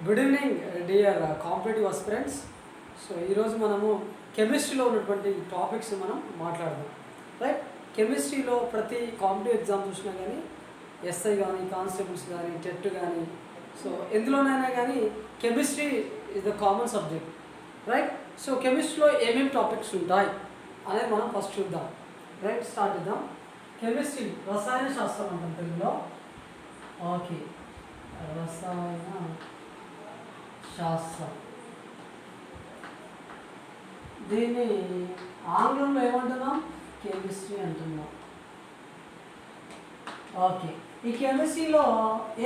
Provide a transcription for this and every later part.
Good evening dear competitive aspirants. So ఈరోజు మనము కెమిస్ట్రీలో ఉన్నటువంటి టాపిక్స్ మనం మాట్లాడదాం. రైట్, కెమిస్ట్రీలో ప్రతి కాంపిటేటివ్ ఎగ్జామ్ చూసినా కానీ ఎస్ఐ కానీ కానిస్టేబుల్స్ కానీ టెట్ కానీ సో ఎందులోనైనా కానీ chemistry is the common subject. Right, so కెమిస్ట్రీలో ఏమేమి టాపిక్స్ ఉంటాయి అనేది మనం ఫస్ట్ చూద్దాం. రైట్, స్టార్ట్ చేద్దాం. కెమిస్ట్రీ రసాయన శాస్త్రం అంటాం తెలుగులో. ఓకే, రసాయన శాస్త్రం, దీన్ని ఆంగ్లంలో ఏమంటున్నాం? కెమిస్ట్రీ అంటున్నాం. ఓకే, ఈ కెమిస్ట్రీలో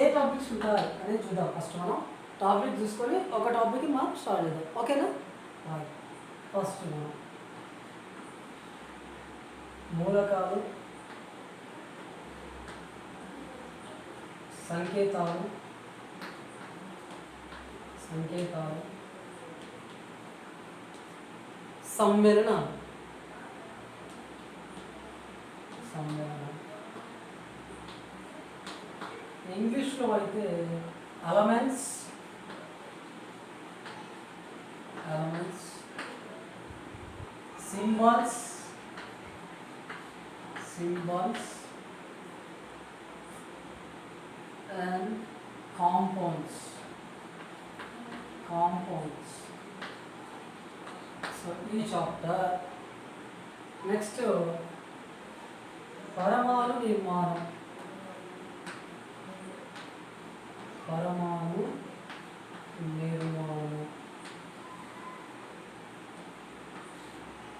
ఏ టాపిక్స్ ఉంటాయి అనేది చూద్దాం. ఫస్ట్ మనం టాపిక్ చూసుకొని ఒక టాపిక్ మనం స్టార్ట్ చేద్దాం. ఓకేనా? ఫస్ట్ మనం మూలకాలు, సంకేతాలు, సమ్మేళనాలు. ఇంగ్లీష్లో అయితే elements, symbols and compounds. So each chapter. Next, పరమాణు నిర్మాణం.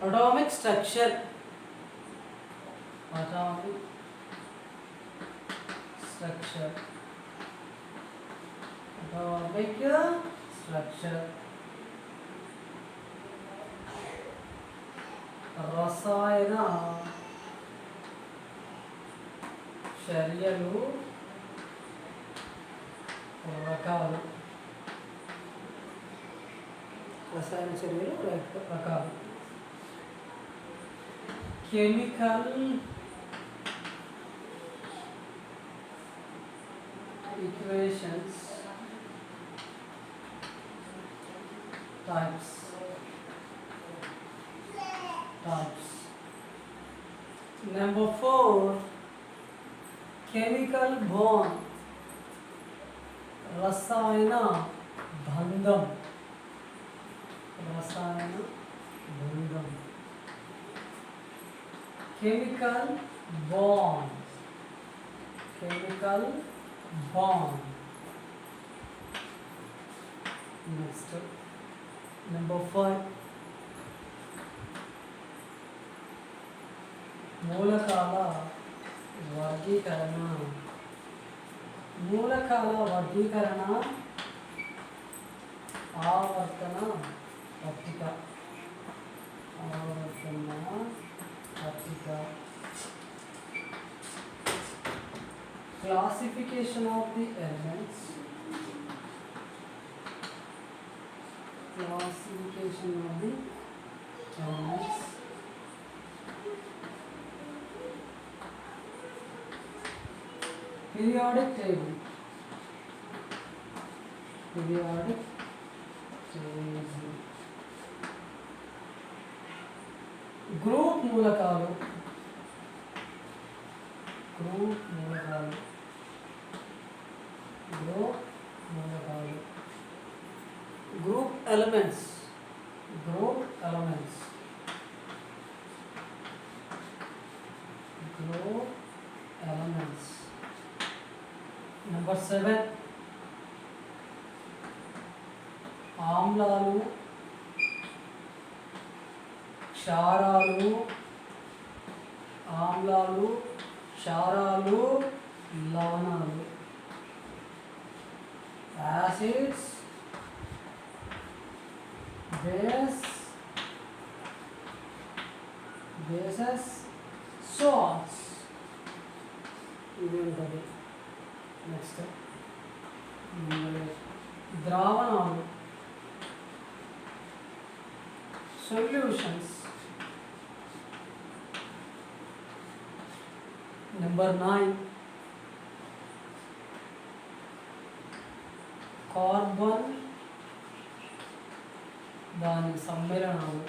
Atomic structure. రసాయన చర్యలు రకాలు. Chemical equations, types. Number 4, chemical bond, రసాయన బంధం. Chemical bond. Next, number 5, మూలకాల వర్గీకరణ. ఆవర్తన పట్టిక. Classification of the elements. Periodic table. Group మూలకాలు. Group elements. Number 7, ఆమ్లాలు, క్షారాలు, లవణాలు. Acids, bases, salts. ఇది ఉంటుంది. నెక్స్ట్ ద్రావణాలు, సొల్యూషన్స్. Number 9, కార్బన్ దాని సమ్మేళనాలు.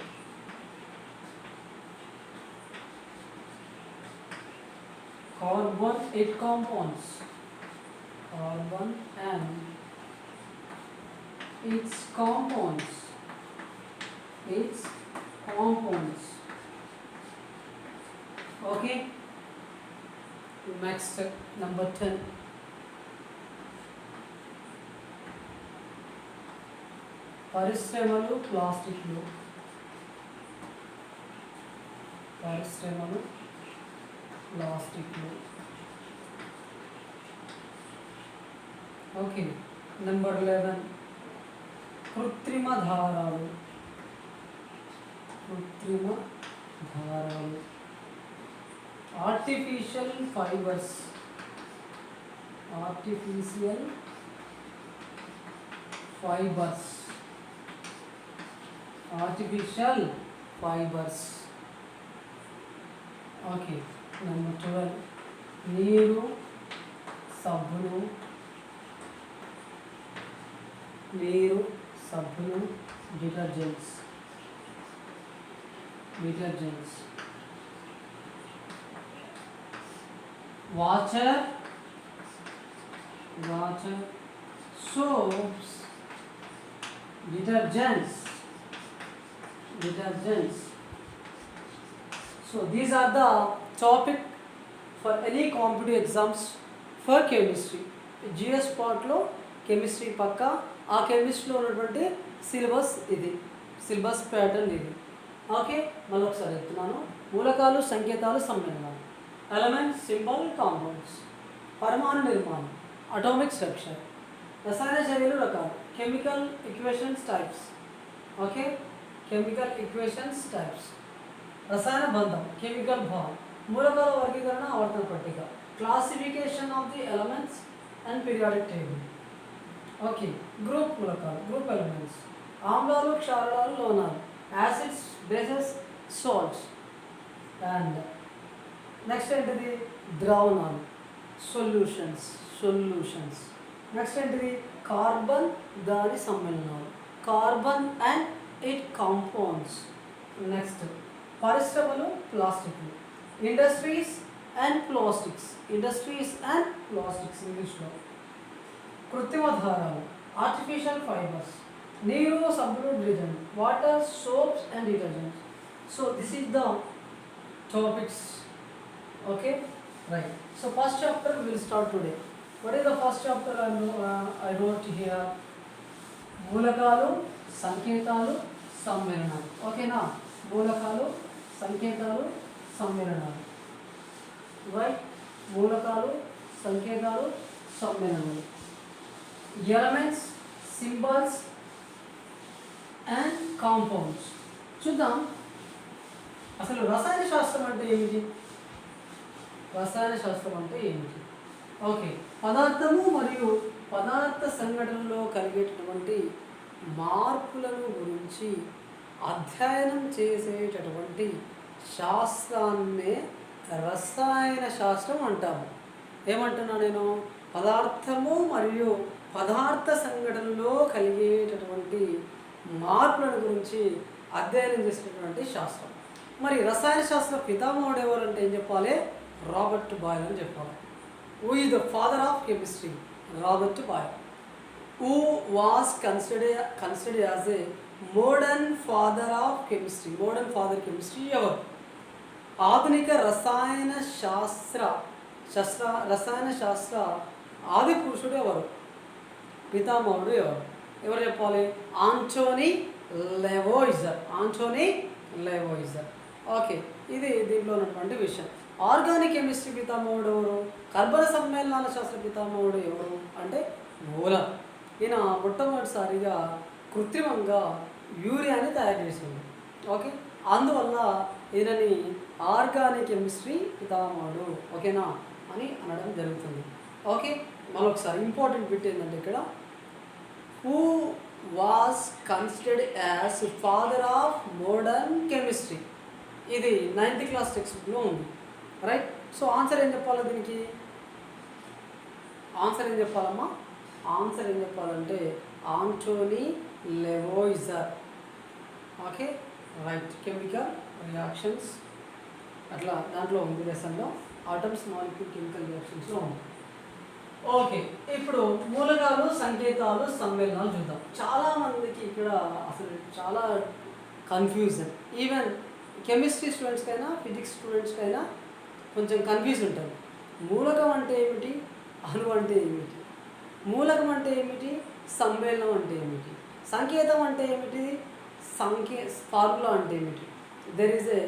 Carbon 8 compounds. Carbon and its compounds. Its compounds. Okay. Next number 10. పరిశ్రమలు ప్లాస్టిక్లు. పరిశ్రమలు ప్లాస్టిక్లు. ఓకే. నెంబర్ 11 కృత్రిమ దారాలు. కృత్రిమ దారాలు. Artificial fibres. Artificial fibres. Artificial fibres. Okay. Number 12 నీరు సబ్బులు. నీరు సబ్బులు detergents. Detergents. Water. Water soaps detergents. Detergents. So these are the topic for any competitive exams for chemistry. GS part లో కెమిస్ట్రీ పక్క ఆ కెమిస్ట్రీలో ఉన్నటువంటి సిలబస్ ఇది, సిలబస్ ప్యాటర్న్ ఇది. ఓకే. మళ్ళీ ఒకసారి చెప్తున్నాను. మూలకాలు, సంకేతాలు, సమ్మేళనాలు. Element, symbol, compounds. పరమాణు నిర్మాణం, అటామిక్ స్ట్రక్చర్. రసాయన చర్యలు రకాలు, chemical equations types. Okay. Chemical equations types. రసాయన బంధం, కెమికల్ బాండ్. మూలకాల వర్గీకరణ, ఆవర్తన పట్టిక. Classification of the elements and periodic table. Okay. Group మూలకాలు, గ్రూప్ ఎలిమెంట్స్. ఆమ్లాలు, క్షారాలు, లోనాలు. Acids, bases, salts. And next ఏంటిది? ద్రావణాలు, సొల్యూషన్స్. సొల్యూషన్స్. నెక్స్ట్ ఏంటిది? కార్బన్ దాని సమ్మేళనాలు. Carbon and it compounds. Next పరిశ్రమలు, ప్లాస్టిక్లు. Industries and plastics. Industries and plastics ఇంగ్లీష్లో. కృత్రిమ దారాలు, ఆర్టిఫిషియల్ ఫైబర్స్. నీరు సబ్బులు detergent. Water soaps and detergents. So this is the topics. Okay, right. So first chapter will start today. What is the first chapter I wrote here? మూలకాలు, సంకేతాలు, సమ్మేళనాలు. ఓకేనా? మూలకాలు, సంకేతాలు, సమ్మేళనాలు. రైట్. మూలకాలు, సంకేతాలు, సమ్మేళనాలు. Elements, symbols and compounds. చూద్దాం అసలు రసాయన శాస్త్రం అంటే ఏమిటి? రసాయన శాస్త్రం అంటే ఏమిటి? ఓకే. పదార్థము మరియు పదార్థ సంఘటనలో కలిగేటటువంటి మార్పులను గురించి అధ్యయనం చేసేటటువంటి శాస్త్రాన్నే రసాయన శాస్త్రం అంటాము. ఏమంటున్నా నేను? పదార్థము మరియు పదార్థ సంఘటనలో కలిగేటటువంటి మార్పులను గురించి అధ్యయనం చేసేటటువంటి శాస్త్రం. మరి రసాయన శాస్త్ర పితామహుడు ఎవరంటే ఏం చెప్పాలి? రాబర్ట్ బాయిల్ అని చెప్పాలి. Who is the father of chemistry? Robert Boyle. Who was considered as a modern father of chemistry? Modern father chemistry ఎవరు? ఆధునిక రసాయన శాస్త్ర ఆది పురుషుడు ఎవరు? పితామహుడు ఎవరు? ఎవరు చెప్పాలి? Antoine Lavoisier. Antoine Lavoisier. Okay. ఇది దీంట్లో ఉన్నటువంటి విషయం. ఆర్గానిక్ కెమిస్ట్రీ పితామహుడు ఎవరు? కర్బన సమ్మేళనాల శాస్త్ర పితామహుడు ఎవరు అంటే మూలర్. ఈయన మొట్టమొదటిసారిగా కృత్రిమంగా యూరియాని తయారు చేసింది. ఓకే. అందువల్ల ఈయనని ఆర్గానిక్ కెమిస్ట్రీ పితామహుడు, ఓకేనా, అని అనడం జరుగుతుంది. ఓకే. మరొకసారి ఇంపార్టెంట్ బిట్ ఏంటంటే ఇక్కడ who was considered as father of modern chemistry. ఇది 9th క్లాస్ టెక్స్ట్ బుక్లో ఉంది. రైట్. సో ఆన్సర్ ఏం చెప్పాలి? దీనికి ఆన్సర్ ఏం చెప్పాలమ్మా? ఆన్సర్ ఏం చెప్పాలంటే Antoine Lavoisier. Okay right. Chemical reactions అట్లా దాంట్లో ఉంది లెసన్లో, ఆటమ్స్ మాలిక్యూల్ కెమికల్ రియాక్షన్స్లో ఉంది. ఓకే, ఇప్పుడు మూలకాలు, సంకేతాలు, సమ్మేళనాలు చూద్దాం. చాలామందికి ఇక్కడ అసలు చాలా కన్ఫ్యూజన్, ఈవెన్ కెమిస్ట్రీ స్టూడెంట్స్కైనా ఫిజిక్స్ స్టూడెంట్స్కైనా కొంచెం కన్ఫ్యూజ్ ఉంటుంది. మూలకం అంటే ఏమిటి, అణువు అంటే ఏమిటి, మూలకం అంటే ఏమిటి, సమ్మేళనం అంటే ఏమిటి, సంకేతం అంటే ఏమిటి, ఫార్ములా అంటే ఏమిటి. There is a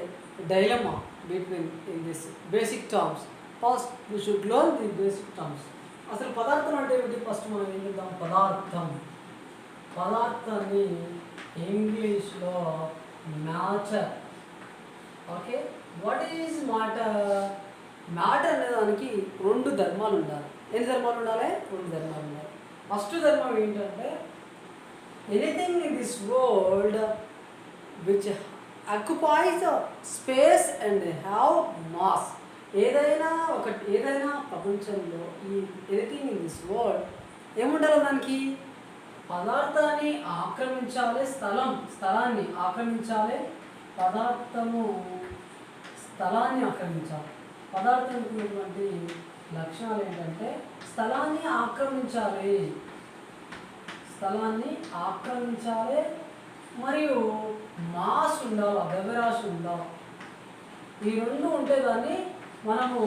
dilemma between in this basic terms. First we should learn the basic terms. అసలు పదార్థం అంటే ఏమిటి, ఫస్ట్ మనం ఏం చేద్దాం. పదార్థాన్ని ఇంగ్లీష్లో matter. Okay, what is matter? Matter అనే దానికి రెండు ధర్మాలు ఉండాలి. ఎన్ని ధర్మాలు ఉండాలి? రెండు ధర్మాలు ఉండాలి. ఫస్ట్ ధర్మం ఏంటంటే anything in this world which అక్యుపైస్ space and have mass. ఏదైనా ప్రపంచంలో ఈ ఎనీథింగ్ ఇన్ దిస్ వరల్డ్ ఏముండాలి, దానికి పదార్థాన్ని ఆక్రమించాలి, స్థలాన్ని ఆక్రమించాలి. పదార్థము స్థలాన్ని ఆక్రమించాలి. పదార్థం ఉన్నటువంటి లక్షణాలు ఏంటంటే స్థలాన్ని ఆక్రమించాలి, మరియు మాస్ ఉండాలి, ద్రవ్యరాశి ఉండాలి. ఈ రెండు ఉంటే దాన్ని మనము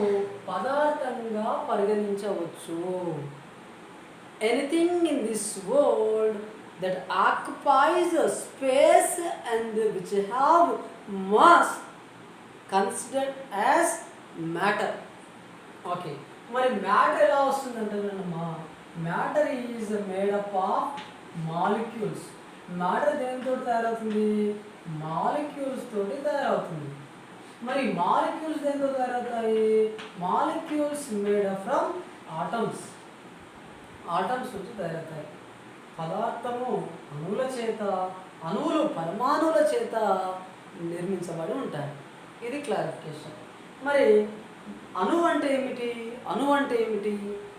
పదార్థంగా పరిగణించవచ్చు. Anything in this world that occupies space and which have mass considered as matter. Okay, మరి మ్యాటర్ ఎలా వస్తుందంటేనమ్మా, matter is made up of molecules. Matter దేనితో తయారవుతుంది? మాలిక్యూల్స్ తోటి తయారవుతుంది. మరి మాలిక్యూల్స్ దేంతో తయారవుతాయి? మాలిక్యూల్స్ మేడ్ ఫ్రమ్ ఆటమ్స్ నుంచి తయారవుతాయి. పదార్థము అణువులు పరమాణువుల చేత నిర్మించబడి ఉంటాయి. ఇది క్లారిఫికేషన్. మరి అణువు అంటే ఏమిటి,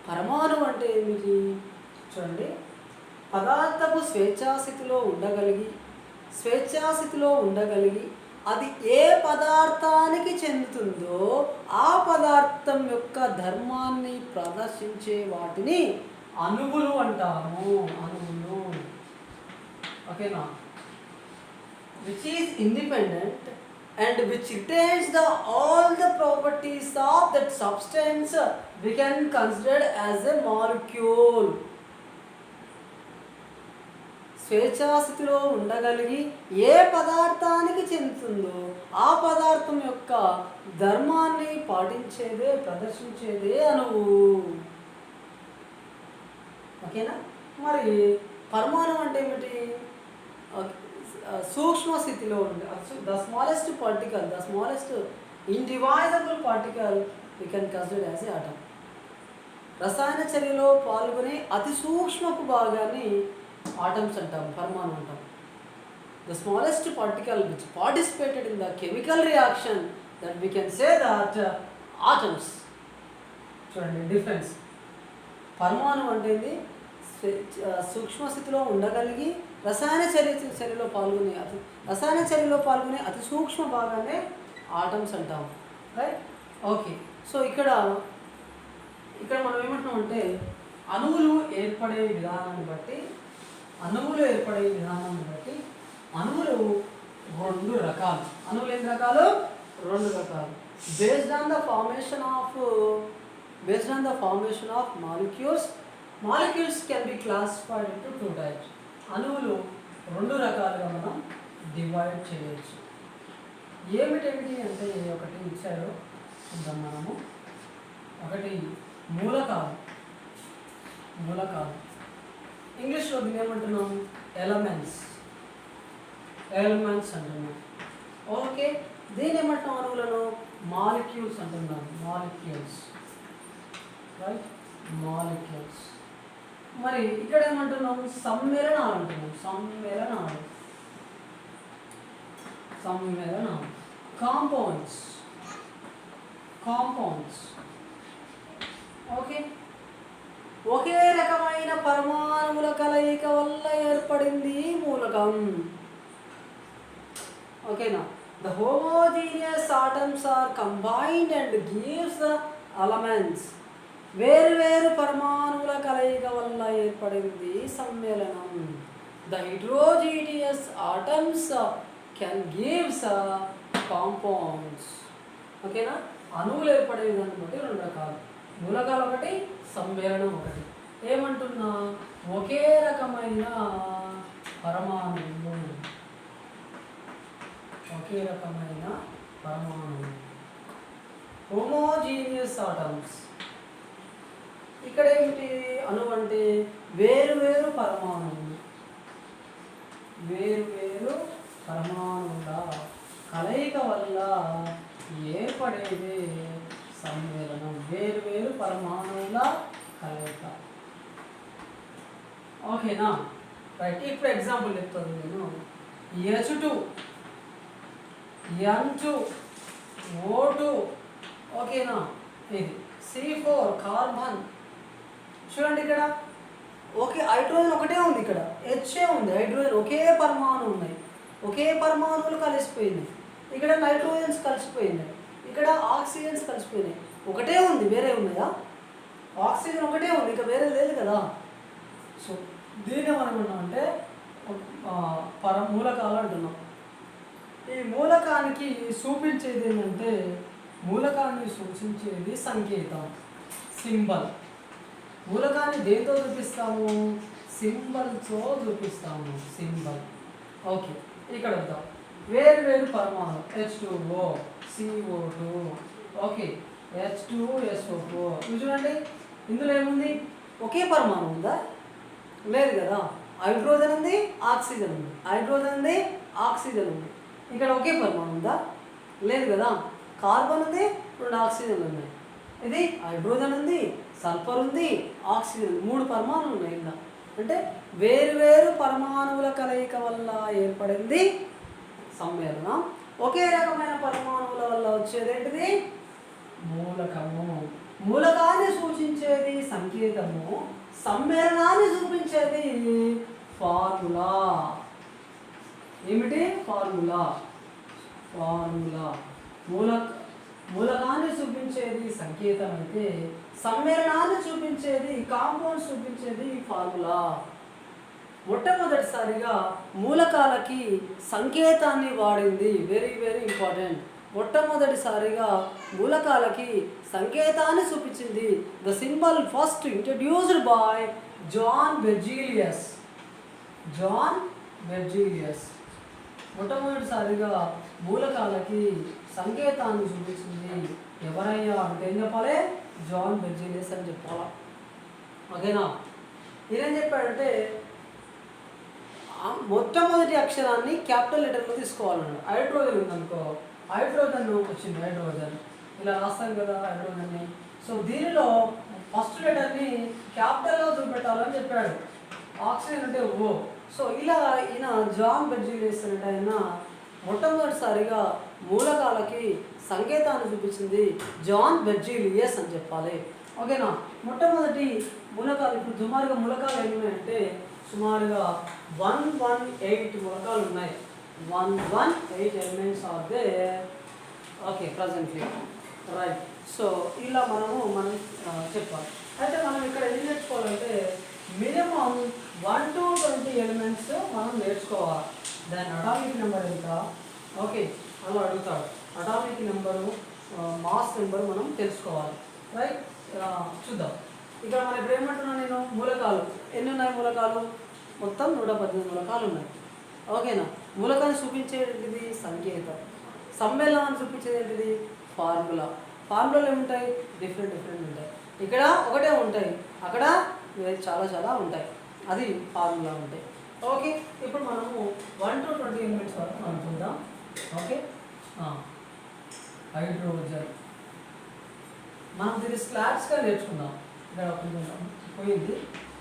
పరమాణువు అంటే ఏమిటి? చూడండి, పదార్థపు స్వేచ్ఛాస్థితిలో ఉండగలిగి అది ఏ పదార్థానికి చెందుతుందో ఆ పదార్థం యొక్క ధర్మాన్ని ప్రదర్శించే వాటిని అణువులు అంటాము. ఓకేనా? Which is independent and which retains all the properties of that substance we can consider as a molecule. స్వేచ్ఛాస్థితిలో ఉండగలిగి ఏ పదార్థానికి చెందుతుందో ఆ పదార్థం యొక్క ధర్మాన్ని ప్రదర్శించేదే అణువు. ఓకేనా? మరి పరమాణువు అంటే ఏమిటి? సూక్ష్మ స్థితిలో ఉండే the smallest indivisible particle we can consider as a atom. రసాయన చర్యలో పాల్గొనే అతి సూక్ష్మపు భాగాన్ని ఆటమ్స్ అంటాం, పరమాణు అంటాం. The smallest particle which participated in the chemical reaction that we can say that atoms. చూడండి డిఫరెన్స్. పరమాణు అంటే సూక్ష్మ స్థితిలో ఉండగలిగి రసాయన చర్యలో పాల్గొనే అతి సూక్ష్మ భాగాన్ని ఆటమ్స్ అంటాం. రైట్? ఓకే, సో ఇక్కడ మనం ఏమంటున్నామంటే అణువులు ఏర్పడే విధానాన్ని బట్టి అణువులు రెండు రకాలు. అణువులు ఎన్ని రకాలు? రెండు రకాలు. Based on the formation of molecules can be classified into 2 types. అణువులు రెండు రకాలుగా మనం డివైడ్ చేయవచ్చు. ఏమిటి అంటే ఒకటి ఇచ్చారు చూద్దాం మనము. ఒకటి మూలకాలు. ఇంగ్లీష్లో దీన్ని ఏమంటున్నాం? ఎలమెంట్స్ అంటున్నాం. ఓకే, దీని ఏమంటున్నాం? అణువులను మాలిక్యూల్స్ అంటున్నాం. మాలిక్యూల్స్. మరి ఇక్కడ ఏమంటున్నాం? సమ్మేళనాలు అంటున్నాం. సమ్మేళనాలు. కాంపౌండ్స్. ఓకే, ఒకే రకమైన పరమాణువుల కలయిక వల్ల ఏర్పడింది మూలకం. ఓకేనా? The homogeneous atoms are combined and gives the elements. వేరు పరమాణువుల కలయిక వల్ల ఏర్పడింది సమ్మేళనం. The heterogeneous atoms can give compounds. ఓకేనా? అణువులు ఏర్పడే విధాన్ని బట్టి రెండు రకాలు, మూలకాలు ఒకటి, సమ్మేళనం ఒకటి. ఏమంటున్నా? ఒకే రకమైన పరమాణువులు, ఒకే రకమైన పరమాణువులు, హోమోజీనియస్ ఆటమ్స్. ఇక్కడ ఏమిటి? అణువు అంటే వేరు పరమాణువులు, వేరు పరమాణువుల కలయిక వల్ల ఏర్పడేది సమ్మేళనం. వేరు పరమాణువుల కలయిక. ఓకేనా? రైట్. ఇప్పుడు ఎగ్జాంపుల్ చెప్తాను నేను. H2, N2, O2. ఓకేనా? ఇది C4 కార్బన్. చూడండి ఇక్కడ ఓకే, హైడ్రోజన్ ఒకటే ఉంది, ఇక్కడ హెచ్ఏ ఉంది, హైడ్రోజన్ ఒకే పరమాణువు ఉన్నాయి, ఒకే పరమాణువులు కలిసిపోయినాయి. ఇక్కడ నైట్రోజన్స్ కలిసిపోయినాయి, ఇక్కడ ఆక్సిజన్స్ కలిసిపోయినాయి. ఒకటే ఉంది, వేరే ఉన్నాయా? ఆక్సిజన్ ఒకటే ఉంది, ఇంకా వేరే లేదు కదా. సో దీన్ని ఏమనుకున్నాం అంటే మూలకాలు అంటున్నాం. ఈ మూలకానికి చూపించేది ఏంటంటే, మూలకాన్ని సూచించేది సంకేతం, సింబల్. మూలకాన్ని దేంతో చూపిస్తాము? సింబల్తో చూపిస్తాము, సింబల్. ఓకే, ఇక్కడ వద్దాం. వేరు పరమాణు H2O, CO2, ఓకే, H2SO4. చూడండి, ఇందులో ఏముంది? ఒకే పరమాణు ఉందా? లేదు కదా. హైడ్రోజన్ ఉంది, ఆక్సిజన్ ఉంది, హైడ్రోజన్ ఉంది, ఆక్సిజన్ ఉంది. ఇక్కడ ఒకే పరమాణు ఉందా? లేదు కదా. కార్బన్ ఉంది, రెండు ఆక్సిజన్లు ఉన్నాయి. ఇది హైడ్రోజన్ ఉంది, సల్ఫర్ ఉంది, ఆక్సిజన్ ఉంది, మూడు పరమాణులు ఉన్నాయి ఇంకా. అంటే వేరు పరమాణువుల కలయిక వల్ల ఏర్పడింది సమ్మేళనం. ఒకే రకమైన పరమాణువుల వల్ల వచ్చేది ఏంటిది? మూలకము. మూలకాన్ని సూచించేది సంకేతము, సమ్మేళనాన్ని చూపించేది ఫార్ములా. ఏమిటి? ఫార్ములా. మూలకాన్ని చూపించేది సంకేతం అయితే, సమ్మేళనాన్ని చూపించేది, కాంపౌండ్స్ చూపించేది ఫార్ములా. మొట్టమొదటిసారిగా మూలకాలకి సంకేతాన్ని వాడింది, వెరీ ఇంపార్టెంట్. మొట్టమొదటిసారిగా మూలకాలకి సంకేతాన్ని చూపించింది. The symbol first introduced by John Berzelius. మొట్టమొదటిసారిగా మూలకాలకి సంకేతాన్ని చూపించింది ఎవరయ్యా అంటే ఏం చెప్పాలి? జాన్ బెర్జీలియస్ అని చెప్పాలా. ఓకేనా? ఈయనేం చెప్పాడంటే, మొట్టమొదటి అక్షరాన్ని క్యాపిటల్ లెటర్లో తీసుకోవాలన్నాడు. హైడ్రోజన్ ఉందనుకో, హైడ్రోజన్ వచ్చింది, హైడ్రోజన్ ఇలా రాస్తాం కదా హైడ్రోజన్ని. సో దీనిలో ఫస్ట్ లెటర్ని క్యాపిటల్లో చూపెట్టాలని చెప్పాడు. ఆక్సిజన్ అంటే ఓ. సో ఇలా ఈయన జాన్ బెర్జీలియస్ అంటే ఆయన మొట్టమొదటిసారిగా మూలకాలకి సంకేతాన్ని చూపించింది జాన్ బెర్జీలియస్ అని చెప్పాలి. ఓకేనా? మొట్టమొదటి మూలకాలు, ఇప్పుడు సుమారుగా మూలకాలు ఎన్ని ఉన్నాయంటే సుమారుగా 118 మూలకాలు ఉన్నాయి. 118 elements are there. Okay, presently. Right. So ఇలా మనం చెప్పాలి. అయితే మనం ఇక్కడ ఏం నేర్చుకోవాలంటే మినిమం 1 to 20 ఎలిమెంట్స్ మనం నేర్చుకోవాలి. దాని అటామిక్ నెంబర్ ఎంత? ఓకే, అలా అడుగుతాడు. అటామిక్ నెంబరు, మాస్ నెంబరు మనం తెలుసుకోవాలి. రైట్. చూద్దాం. ఇక్కడ మనం ఇప్పుడు ఏమంటున్నాను నేను, మూలకాలు ఎన్ని ఉన్నాయి? మూలకాలు మొత్తం 118 మూలకాలు ఉన్నాయి. ఓకేనా? మూలకాన్ని చూపించేది సంకేతం, సమ్మేళనాన్ని చూపించేది ఏంటిది? ఫార్ములాలు ఏముంటాయి? డిఫరెంట్ ఉంటాయి. ఇక్కడ ఒకటే ఉంటాయి, అక్కడ చాలా ఉంటాయి. అది ఫార్ములా ఉంటాయి. ఓకే, ఇప్పుడు మనము 1 to 20 ఎలిమెంట్స్ వరకు మనం చూద్దాం. ఓకే, హైడ్రోజన్ మనం దీన్ని స్లాబ్స్గా నేర్చుకుందాం. ఇక్కడ పోయింది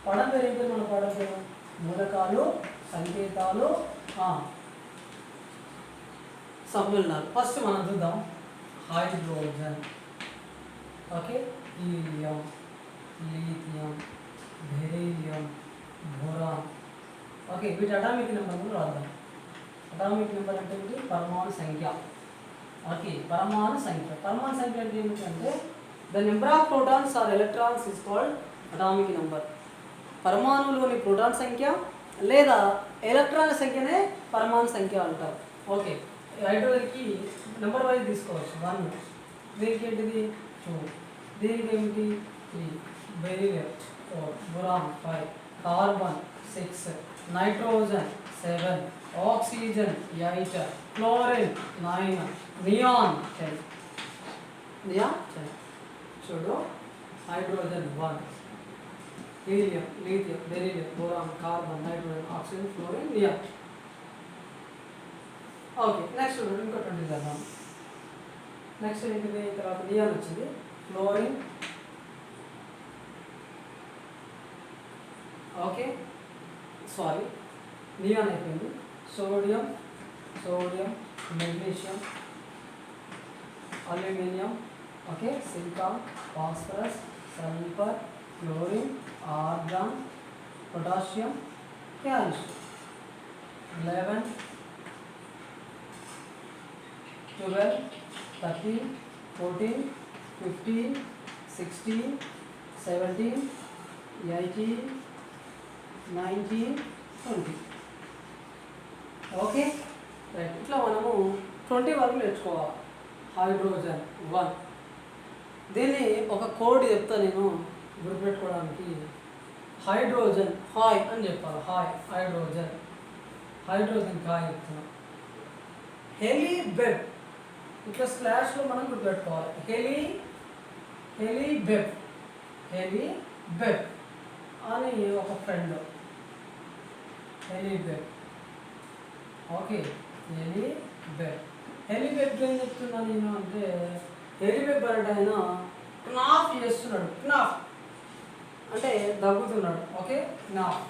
పడం పేరు ఏంటి? మన పడం పేరు మూలకాలు, సంకేతాలు, సమ్మేళనాలు. ఫస్ట్ మనం చూద్దాం hydrogen. Okay, helium, lithium, beryllium, boron. Okay, వీటి అటామిక్ నెంబర్ రాద్దాం. అటామిక్ నెంబర్ అంటే ఏంటి? పరమాణు సంఖ్య. ఓకే, పరమాణు సంఖ్య. పరమాణు సంఖ్య అంటే ఏమిటంటే the number of protons or electrons is called atomic number. పరమాణువులోని ప్రోటాన్ సంఖ్య లేదా ఎలక్ట్రాన్ల సంఖ్యనే పరమాణు సంఖ్య అంటారు. ఓకే, హైడ్రోజన్కి నెంబర్ వైజ్ తీసుకోవచ్చు. 1, దీనికి ఏంటిది 2, దీనికి ఏమిటి 3, beryllium 4, boron 5, carbon 6, nitrogen 7, oxygen 8, chlorine 9, neon 10. Neon 10. చూడు, hydrogen 1, helium, lithium, beryllium, boron, carbon, nitrogen, oxygen, fluorine, neon. Okay, next ఇంకో 20 చేద్దాం. నెక్స్ట్ ఏంటిది? తర్వాత నియాన్ వచ్చింది, ఫ్లోరిన్. ఓకే, సారీ, నియాన్ అయిపోయింది. Sodium, magnesium, aluminium, okay, silicon, phosphorus, sulphur, chlorine, argon, potassium, calcium. 11, 12, 13, 14, 15, 16, 17, 18, 19, 20. Okay, right. ఇట్లా మనము 20 వరకు నేర్చుకోవాలి. హైడ్రోజన్ 1. దీన్ని ఒక కోడ్ చెప్తా నేను గుర్తుపెట్టుకోవడానికి. హైడ్రోజన్ హాయ్ అని చెప్పాలి. Hi hydrogen. హైడ్రోజన్ హాయ్ చెప్తున్నా. హెలీబెబ్, ఇట్లా స్లాష్లో మనం గుర్తుపెట్టుకోవాలి. హెలీబెబ్ అని ఒక ఫ్రెండ్. హెలీబెబ్. ఓకే, హెలీబెబ్ ఏం చెప్తున్నా నేను అంటే, హెలీబెబ్ అంటే ఆయన క్నాఫ్ చేస్తున్నాడు. క్నాఫ్ అంటే దగ్గుతున్నాడు. ఓకే, క్నాఫ్.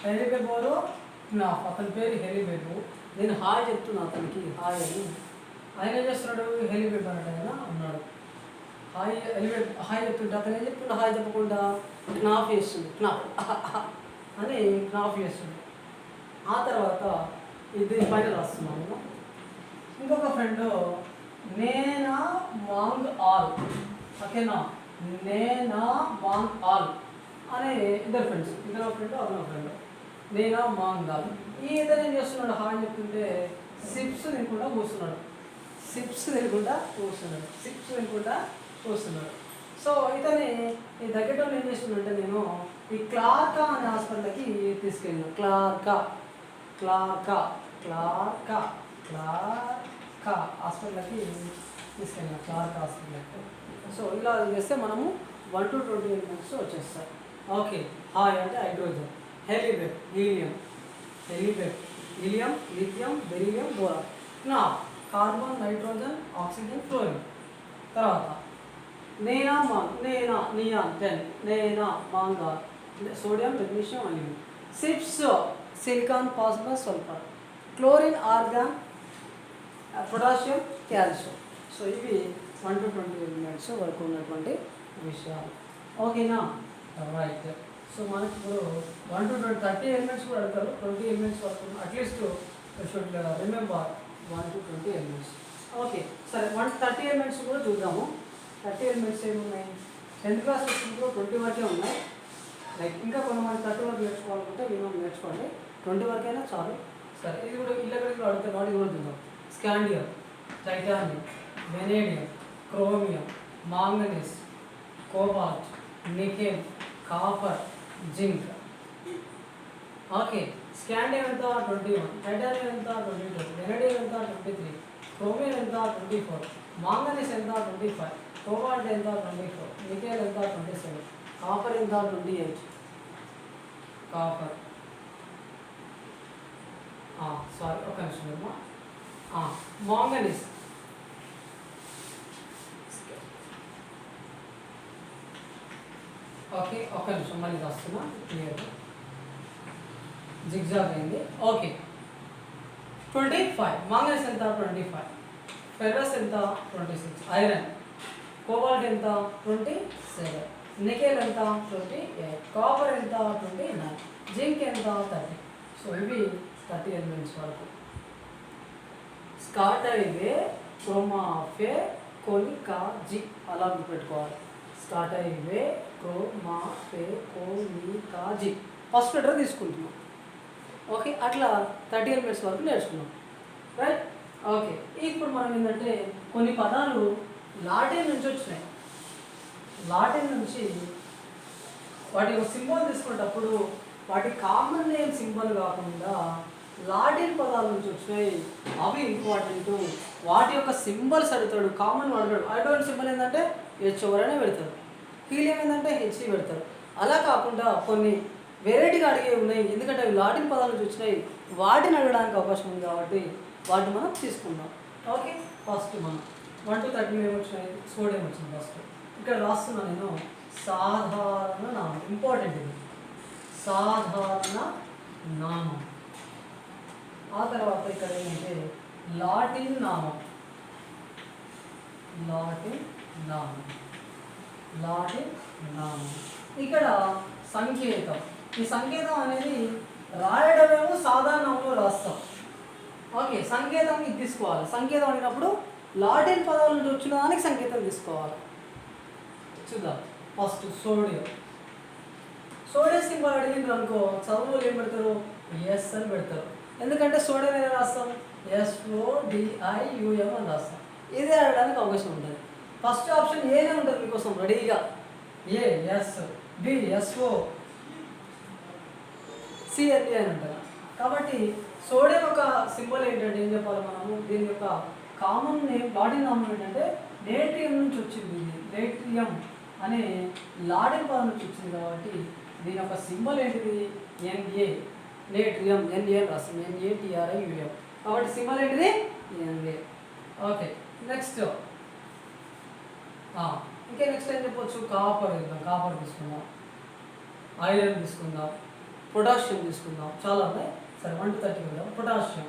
హెలీబెబ్ ఎవరు? క్నాఫ్. అతని పేరు హెలీబెబ్. నేను హాయ్ చెప్తున్నా అతనికి, హాయ్ అని. ఆయన ఏం చేస్తున్నాడు? హెలీబెబ్ అంటే ఆయన ఉన్నాడు. హాయ్ హెలీబెబ్ హాయ్ చెప్తుంటే అతను ఏం చెప్తుంటే హాయ్ చెప్పకుండా క్నాఫ్ చేస్తుంది. క్నాఫ్ అని క్నాఫ్ చేస్తుంది. ఆ తర్వాత ఇది పైన రాస్తున్నాము. ఇంకొక ఫ్రెండ్ నేనా మాంగ్ ఆల్. ఓకేనా, నేనా మాంగ్ ఆల్ అనే ఇద్దరు ఫ్రెండ్స్. ఇద్దరు ఫ్రెండ్, అదొక ఫ్రెండ్. నేనా మాంగ్ ఆల్. ఈ ఇద్దరు ఏం చేస్తున్నాడు? హాయ్ చెప్తుంటే సిప్స్ తినకుండా కూర్చున్నాడు. సో ఇతని ఈ దగ్గరలో ఏం చేస్తున్నాడంటే, నేను ఈ క్లార్కా అనే హాస్పిటల్కి తీసుకెళ్ళాను. క్లార్కా హాస్పిటల్కి తీసుకెళ్ళాను. క్లార్కా హాస్పిటల్కి. సో ఇలా చేస్తే మనము 1 to 20 ఎలిమెంట్స్ వచ్చేస్తాయి. ఓకే, హాయ్ అంటే హైడ్రోజన్. హెలీబెబ్, హీలియం, లిథియం, బెరీలియం, బోరాన్. క్నాఫ్, కార్బన్, నైట్రోజన్, ఆక్సిజన్, ఫ్లోరిన్. తర్వాత నియాన్ 10, నేనా మాంగా, సోడియం, మెగ్నీషియం, అల్యూమినియం. సిప్స్, silicon, phosphorus, sulphur. Chlorine, argon, potassium, calcium. So ఇవి 1 to 20 ఎలిమెంట్స్ వరకు ఉన్నటువంటి విషయాలు. ఓకేనా, రైట్. సో మనకి ఇప్పుడు 1 to 20 30 ఎలిమెంట్స్ కూడా అడుగుతారు. 20 ఎలిమెంట్స్ వరకు at least should remember 1 to 20 elements. Okay, సరే 30 ఎలిమెంట్స్ కూడా చూద్దాము. 30 ఎలిమెంట్స్ ఏమున్నాయి? 10th క్లాస్ వచ్చినప్పుడు 20 వరకే ఉన్నాయి. లైక్ ఇంకా కొంతమంది 30 వరకు నేర్చుకోవాలనుకుంటే మినిమం నేర్చుకోండి. 20 వరకైనా చాలు. సరే, ఇది కూడా ఇళ్ళకి అడుగుతారు. వాటి కూడా చూద్దాం. Scandium, titanium, vanadium, chromium, manganese, cobalt, nickel, copper, zinc. Okay, scandium ఎంత? 21, టైటానియం ఎంత? 22, వెనేడియం ఎంత? 23, క్రోమియం ఎంత? 24, మాంగనీస్ ఎంత? 25, కోబాల్ట్ ఎంత? 24, నికెల్ ఎంత? 27, కాపర్ ఎంత? 28. కాపర్, సారీ ఒక నిమిషం అమ్మా. మాంగనీస్, ఓకే ఒక నిమిషం మళ్ళీ రాస్తున్నా క్లియర్గా. జిగ్జాగ్ అయింది. ఓకే, 25. మాంగనీస్ ఎంత? 25. ఫెర్రస్ ఎంత? 26. ఐరన్, కోబాల్ట్ ఎంత? 27. నికెల్ ఎంత 28, కాపర్ ఎంత 29, జింక్ ఎంత 30. సో ఇవి 30 ఎలిమెంట్స్ వరకు. స్కాటైవే క్రోమాఫే కోనికాజి అలా గుర్తుపెట్టుకోవాలి. స్కాటైవే క్రోమాఫే కోనికాజి ఫస్ట్ లెటర్ తీసుకుంటున్నాం. ఓకే, అట్లా 30 ఎలిమెంట్స్ వరకు నేర్చుకున్నాం. రైట్. ఓకే, ఇప్పుడు మనం ఏంటంటే కొన్ని పదాలు లాటిన్ నుంచి వచ్చినాయి. లాటిన్ నుంచి వాటి ఒక సింబల్ తీసుకునేటప్పుడు వాటి కామన్ నేమ్ సింబల్ కాకుండా లాటిన్ పదాల నుంచి వచ్చినాయి, అవి ఇంపార్టెంట్. వాటి యొక్క సింబల్స్ అడుగుతాడు, కామన్ అడగాడు. అటువంటి సింబల్ ఏంటంటే హెచ్ఓవర్ పెడతారు, హీలియం ఏంటంటే హెచ్ఈ పెడతారు. అలా కాకుండా కొన్ని వెరైటీగా అడిగే ఉన్నాయి, ఎందుకంటే అవి లాటిన్ పదాల నుంచి వచ్చినాయి, వాటిని అడగడానికి అవకాశం ఉంది కాబట్టి వాటిని మనం తీసుకుందాం. ఓకే, ఫస్ట్ మనం 1 to 30 ఏమొచ్చినాయి, సోడియం వచ్చింది. ఫస్ట్ ఇక్కడ రాస్తున్నా నేను సాధారణ నామం, ఇంపార్టెంట్ ఇది, సాధారణ నామం. ఆ తర్వాత ఇక్కడ ఏంటంటే లాటిన్ నామం, లాటిన్ నామం, లాటిన్ నామం. ఇక్కడ సంకేతం, ఈ సంకేతం అనేది రాయడమేమో సాధారణంలో రాస్తాం. ఓకే, సంకేతం ఇది తీసుకోవాలి. సంకేతం అడిగినప్పుడు లాటిన్ పదాల నుంచి వచ్చిన దానికి సంకేతం తీసుకోవాలి. చూద్దాం. ఫస్ట్ సోడియం, సోడియం సింబల్ అడిగింది అనుకో, చదువులు ఏం పెడతారు, ఎస్ అని పెడతారు. ఎందుకంటే సోడియం ఏదో రాస్తాం, SODIUM అని రాస్తాం. ఇదే అడగడానికి అవకాశం ఉంటుంది. ఫస్ట్ ఆప్షన్ ఏనే ఉంటుంది మీకోసం రెడీగా, A S, B SO, CNA అని ఉంటుంది. కాబట్టి సోడియం యొక్క సింబల్ ఏంటంటే ఏం చెప్పాలి మనము, దీని యొక్క కామన్ నేమ్ లాటిన్ నామం ఏంటంటే నేట్రియం నుంచి వచ్చింది. ఇది నేట్రియం అనే లాటిన్ పదం నుంచి వచ్చింది కాబట్టి దీని యొక్క సింబల్ ఏంటిది, NA, నేట్రియం, NA అని రాస్తుంది, NATRIUM. కాబట్టి సింబల్ ఏంటిది, NA. ఓకే, నెక్స్ట్ ఇంకా నెక్స్ట్ ఏం చెప్పొచ్చు, కాపర్ ఇద్దాం. కాపర్ తీసుకుందాం, ఐరన్ తీసుకుందాం, పొటాషియం తీసుకుందాం, చాలా ఉన్నాయి. సరే 1 to 30 వెళ్దాం. Potassium,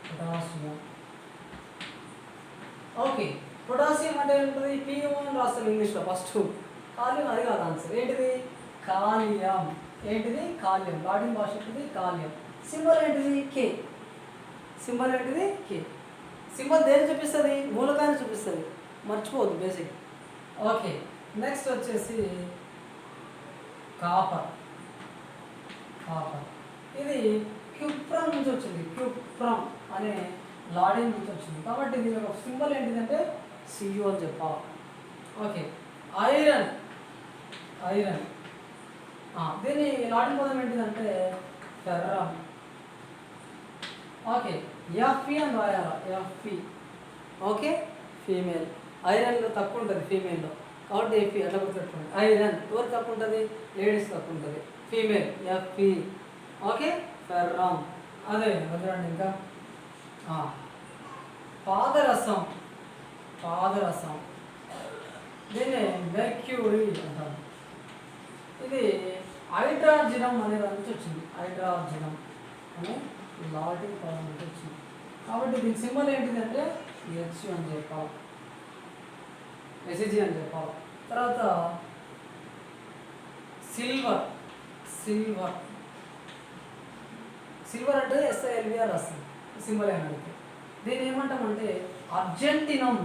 potassium. ఓకే, పొటాషియం అంటే ఏంటిది, PO అని రాస్తాం ఇంగ్లీష్లో. ఫస్ట్ కాలియం, అది కాదు ఆన్సర్. ఏంటిది, కాలియం. ఏంటిది, కాలియం. లాటిన్ భాష ఏంటిది, కాలియం. సింబల్ ఏంటిది, K. సింబల్ ఏంటిది, K. సింబల్ దేని చూపిస్తుంది, మూలకాన్ని చూపిస్తుంది, మర్చిపోవద్దు బేసిక్. ఓకే, నెక్స్ట్ వచ్చేసి కాపర్. కాపర్ ఇది క్యూప్రమ్ నుంచి వచ్చింది, క్యూప్రమ్ అనే లాటిన్ నుంచి వచ్చింది. కాబట్టి దీని యొక్క సింబల్ ఏంటిదంటే CU అని చెప్పాలి. Okay, iron. ఐరన్ దీని లాటిన్ పదం ఏంటిదంటే ఫెర్రమ్. ఓకే, FE అని రాయాలా, FE. Okay, female. ఐరన్లో తక్కువ ఉంటుంది ఫీమేల్లో, కాబట్టి FE అట్లా గుర్తుపెట్టుకోండి. ఐరన్ ఎవరు తక్కువ ఉంటుంది, లేడీస్ తక్కువ ఉంటుంది, ఫీమేల్ FE. Okay, ferrum. అదే వదలండి. ఇంకా పాదరసం. పాదరసం దీన్ని మెర్క్యూరీ అంటారు. ఇది హైడ్రాజినం అనే దాని నుంచి వచ్చింది, హైడ్రాజినం అనే లాటిన్ పదం నుంచి వచ్చింది. కాబట్టి దీని సింబల్ ఏంటిదంటే HU అని చెప్పాలి, SG అని చెప్పాలి. తర్వాత సిల్వర్. సిల్వర్, సిల్వర్ అంటే SILVR వస్తుంది సింబల్ ఏమంటే. దీన్ని ఏమంటామంటే అర్జెంటినం.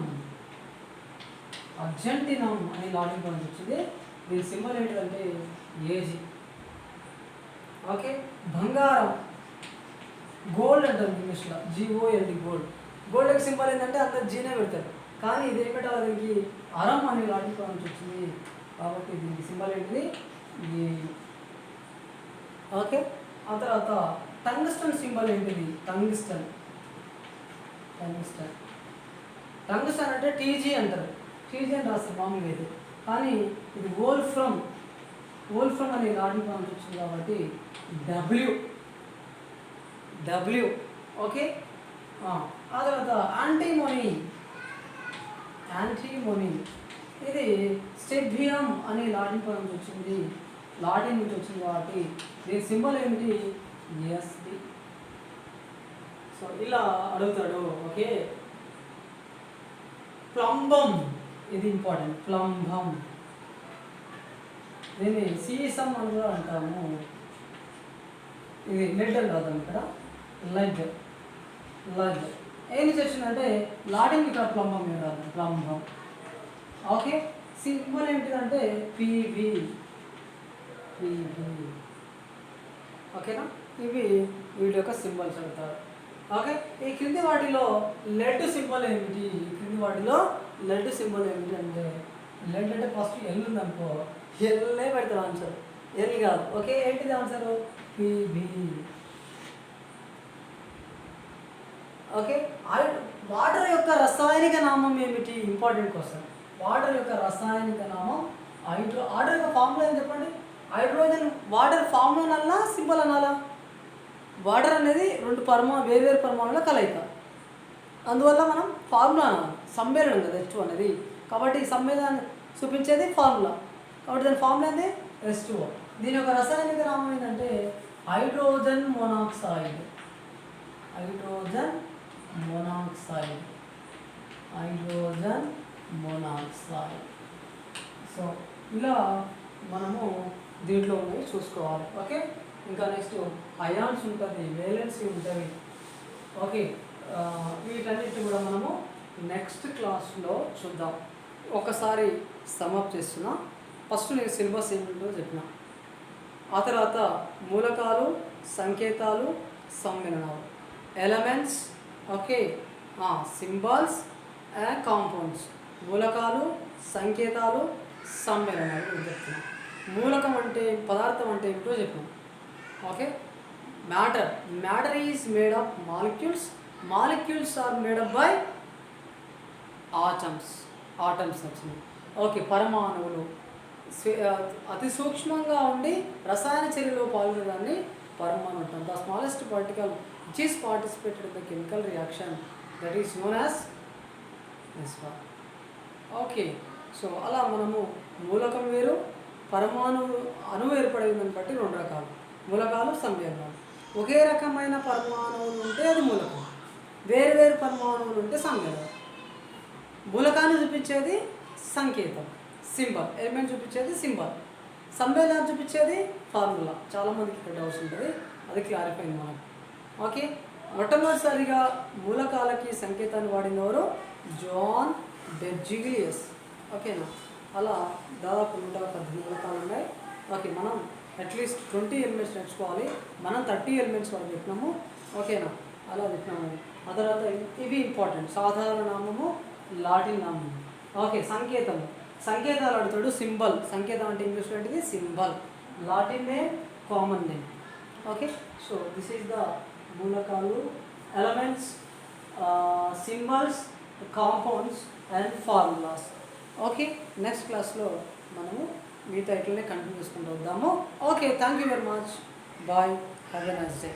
అర్జెంటినం అనే లాటిన్ పదం వచ్చింది. దీని సింబల్ ఏంటంటే AG. ఓకే, బంగారం. గోల్డ్ అంటారు ఇంగ్లీష్లో, GOLD, గోల్డ్. గోల్డ్కి సింబల్ ఏంటంటే అందరు జీనే పెడతారు, కానీ ఇది ఏం పెట్టాలి, దీనికి అరం అనే లాటిన్ పదం నుంచి వచ్చింది. కాబట్టి దీనికి సింబల్ ఏంటిది, ఈ. ఓకే, ఆ తర్వాత టంగ్స్టన్ సింబల్ ఏంటిది, టంగ్స్టన్. టంగ్స్టన్, టంగ్స్టన్ అంటే TG అంటారు, TG అని రాస్తారు మామూలుగా అయితే. కానీ ఇది వోల్ఫ్రమ్. వోల్ఫ్రమ్ అనే లాటిన్ పదం నుంచి వచ్చింది కాబట్టి W. ఓకే, ఆ తర్వాత యాంటీమోనీ. యాంటీమోనీ ఇది స్టెబియం అనే లాటిన్ పదం నుంచి వచ్చింది, లాటిన్ నుంచి వచ్చింది కాబట్టి దీని సింబల్ ఏమిటి, SB. సో ఇలా అడుగుతాడు. ఓకే, ప్లంబం ఇది ఇంపార్టెంట్. ప్లంబం దీన్ని సీసం అని కూడా అంటాము. ఇది లెడ్ అని రాద్దాం ఇక్కడ, లెడ్. ఏం నుంచి వచ్చిందంటే లాటిన్ ఇక్కడ ప్లంబం మీద రాద్దాం, ప్లంబం. ఓకే, సింబల్ ఏంటిదంటే పివి. ఓకేనా, ఇవి వీటి యొక్క సింబల్స్ అవుతారు. ఓకే, ఈ క్రింది వాటిలో లెడ్ సింబల్ ఏమిటి? అంటే లెడ్ అంటే ఫస్ట్ ఎల్ ఉందనుకో, ఎల్లే పెడతారు ఆన్సర్, ఎల్ కాదు. ఓకే, ఏంటిది ఆన్సర్? పిబి. ఓకే, వాటర్ యొక్క రసాయనిక నామం ఏమిటి? Important question. వాటర్ యొక్క రసాయనిక నామం వాటర్ యొక్క ఫార్ములా ఏం చెప్పండి? హైడ్రోజన్. వాటర్ ఫార్ములా అనాలా, సింబల్ అనాలా? వాటర్ అనేది రెండు వేర్వేరు పరమాణుల కలయిక, అందువల్ల మనం ఫార్ములా అనాలి. సమ్మేళనం కదా H2 అనేది, కాబట్టి సమ్మేళనాన్ని చూపించేది ఫార్ములా, కాబట్టి దాని ఫార్ములా అనేది H2O. దీని యొక్క రసాయనిక నామం ఏంటంటే హైడ్రోజన్ మొనాక్సైడ్. సో ఇలా మనము దీంట్లో ఉన్నవి చూసుకోవాలి. ఓకే, ఇంకా నెక్స్ట్ అయాన్స్ ఉంటుంది, వేలెన్సీ ఉంటుంది. ఓకే, వీటన్నిటి కూడా మనము నెక్స్ట్ క్లాస్లో చూద్దాం. ఒకసారి సమప్ చేస్తున్నా. ఫస్ట్ నేను సిలబస్ ఏమిటో చెప్పిన, ఆ తర్వాత మూలకాలు, సంకేతాలు, సమ్మేళనాలు, elements. Okay, symbols and compounds. మూలకాలు, సంకేతాలు, సమ్మేళనాలు చెప్తున్నాం. మూలకం అంటే పదార్థం అంటే ఏమిటో చెప్పాం. Okay, matter is made of molecules are made up by atoms వచ్చినాయి. ఓకే, పరమాణువులు అతి సూక్ష్మంగా ఉండి రసాయన చర్యలో పాల్గొనడాన్ని పరమాణు అంటాం. The smallest particle which is participated in the chemical reaction, that is known as this one. Okay, so అలా మనము మూలకం వేరు, పరమాణువు అణువు ఏర్పడేదాన్ని బట్టి రెండు రకాలు, మూలకాలు, సమ్మేళనాలు. ఒకే రకమైన పరమాణువులు ఉంటే అది మూలకం, వేరు పరమాణువులు ఉంటే సమ్మేళనం. మూలకాన్ని చూపించేది సంకేతం, సింబల్. ఎలిమెంట్ చూపించేది సింబల్. సమ్మేళనాన్ని చూపించేది ఫార్ములా. చాలామందికి ఇక్కడ డౌట్స్ ఉంటుంది, అది క్లారిఫై అయింది మనకు. ఓకే, మొట్టమొదటిసారిగా మూలకాలకి సంకేతాన్ని వాడినవారు జాన్ బెర్జిలియస్. ఓకేనా, అలా దాదాపు 110 మూలకాలు ఉన్నాయి. ఓకే, మనం అట్లీస్ట్ 20 ఎలిమెంట్స్ నేర్చుకోవాలి. మనం 30 ఎలిమెంట్స్ వరకు చెప్పినాము. ఓకేనా, అలా చెప్పినాము. ఆ తర్వాత ఇవి ఇంపార్టెంట్. సాధారణ నామము, లాటిన్ నామము. ఓకే, సంకేతాలు అడుగుతాడు. సింబల్, సంకేతం అంటే ఇంగ్లీష్లో ఏంటిది? Symbol. Latin name, common name. Okay, so this is the మూలకాలు, elements, symbols, compounds and formulas. Okay, next క్లాస్లో మనము మిగతా ఇట్లనే కంటిన్యూ చేసుకుంటూ వద్దాము. Okay, thank you very much. Bye, have a nice day.